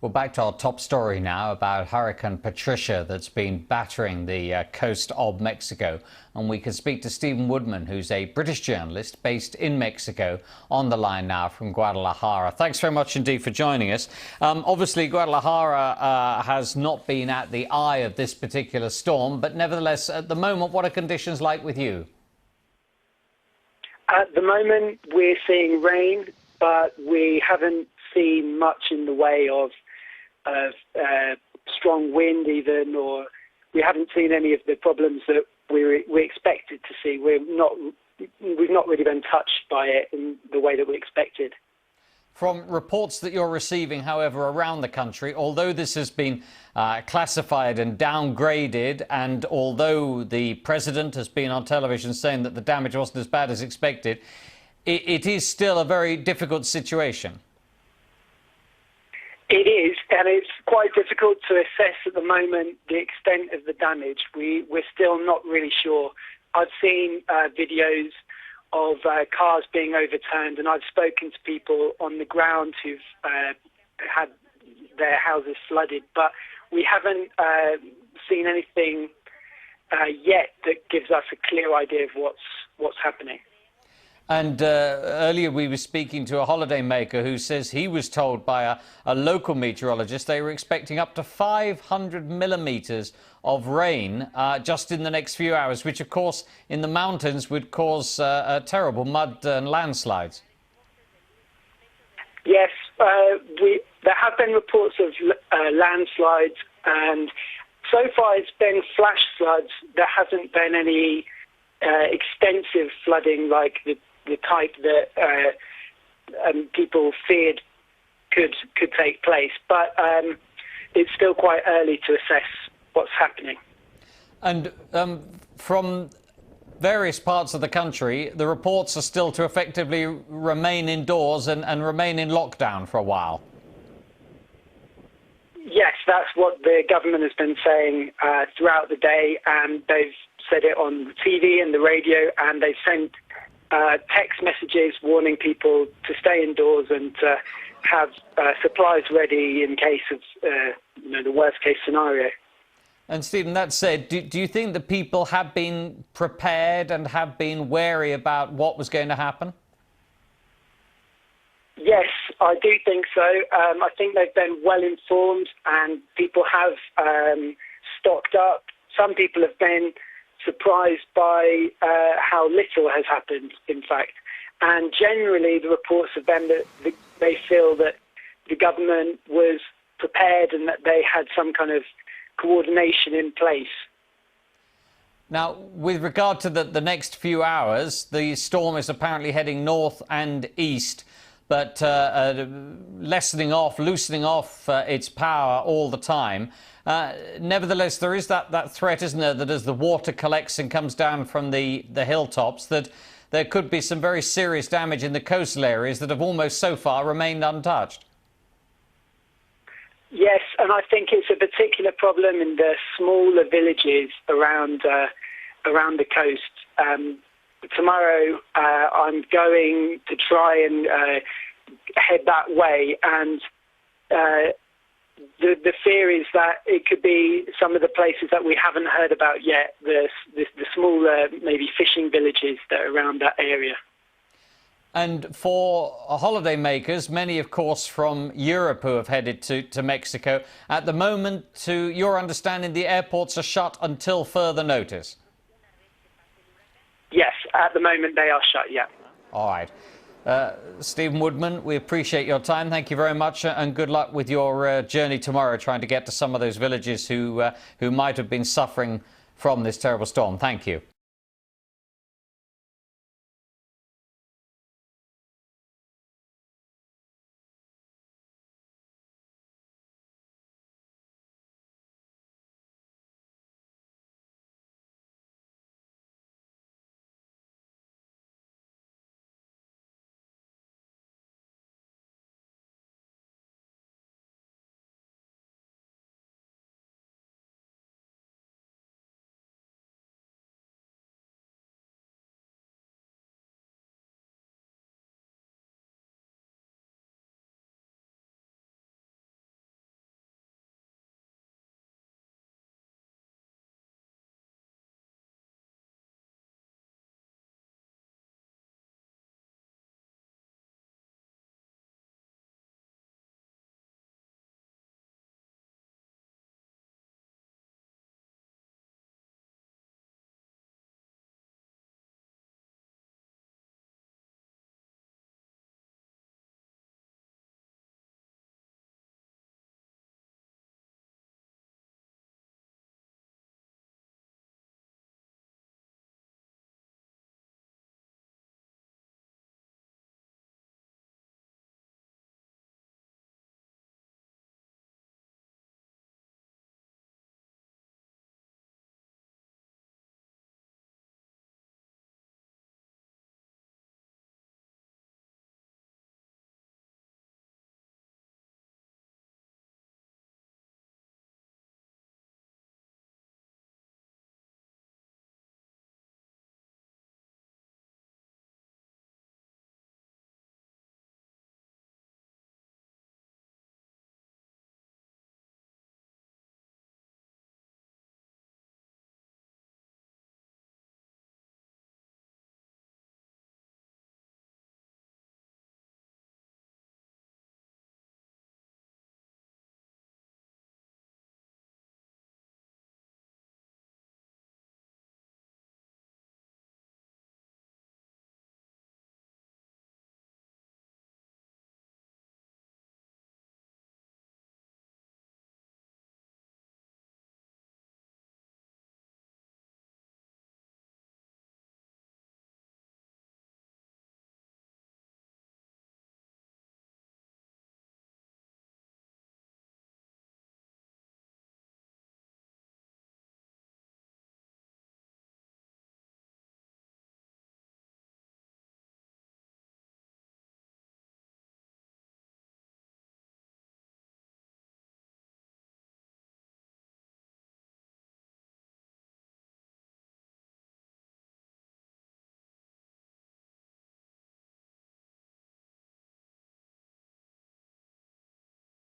Well, back to our top story now about Hurricane Patricia that's been battering the coast of Mexico. And we can speak to Stephen Woodman, who's a British journalist based in Mexico, on the line now from Guadalajara. Thanks very much indeed for joining us. Obviously, Guadalajara has not been at the eye of this particular storm, but nevertheless, at the moment, what are conditions like with you? At the moment, we're seeing rain, but we haven't seen much in the way of strong wind even, or we haven't seen any of the problems that we expected to see. We've not really been touched by it in the way that we expected. From reports that you're receiving, however, around the country, although this has been classified and downgraded, and although the president has been on television saying that the damage wasn't as bad as expected, it is still a very difficult situation. It is, and it's quite difficult to assess at the moment the extent of the damage. We're still not really sure. I've seen videos of cars being overturned, and I've spoken to people on the ground who've had their houses flooded, but we haven't seen anything yet that gives us a clear idea of what's happening. And earlier we were speaking to a holidaymaker who says he was told by a local meteorologist they were expecting up to 500 millimetres of rain just in the next few hours, which of course in the mountains would cause terrible mud and landslides. Yes, there have been reports of landslides, and so far it's been flash floods. There hasn't been any extensive flooding like the type that people feared could take place. But it's still quite early to assess what's happening. And from various parts of the country, the reports are still to effectively remain indoors and remain in lockdown for a while. Yes, that's what the government has been saying throughout the day, and they've said it on TV and the radio, and they've sent text messages warning people to stay indoors and to have supplies ready in case of the worst case scenario. And Stephen, that said, do you think that people have been prepared and have been wary about what was going to happen? Yes, I do think so. I think they've been well informed, and people have stocked up. Some people have been surprised by how little has happened, in fact. And generally, the reports have been that they feel that the government was prepared and that they had some kind of coordination in place. Now, with regard to the next few hours, the storm is apparently heading north and east, but loosening off its power all the time. Nevertheless, there is that threat, isn't there, that as the water collects and comes down from the hilltops, that there could be some very serious damage in the coastal areas that have almost so far remained untouched. Yes, and I think it's a particular problem in the smaller villages around the coast. Tomorrow, I'm going to try and head that way, and the fear is that it could be some of the places that we haven't heard about yet, the smaller, maybe fishing villages that are around that area. And for holidaymakers, many, of course, from Europe who have headed to Mexico, at the moment, to your understanding, the airports are shut until further notice? Yes, at the moment they are shut, yeah. All right. Stephen Woodman, we appreciate your time. Thank you very much, and good luck with your journey tomorrow, trying to get to some of those villages who might have been suffering from this terrible storm. Thank you.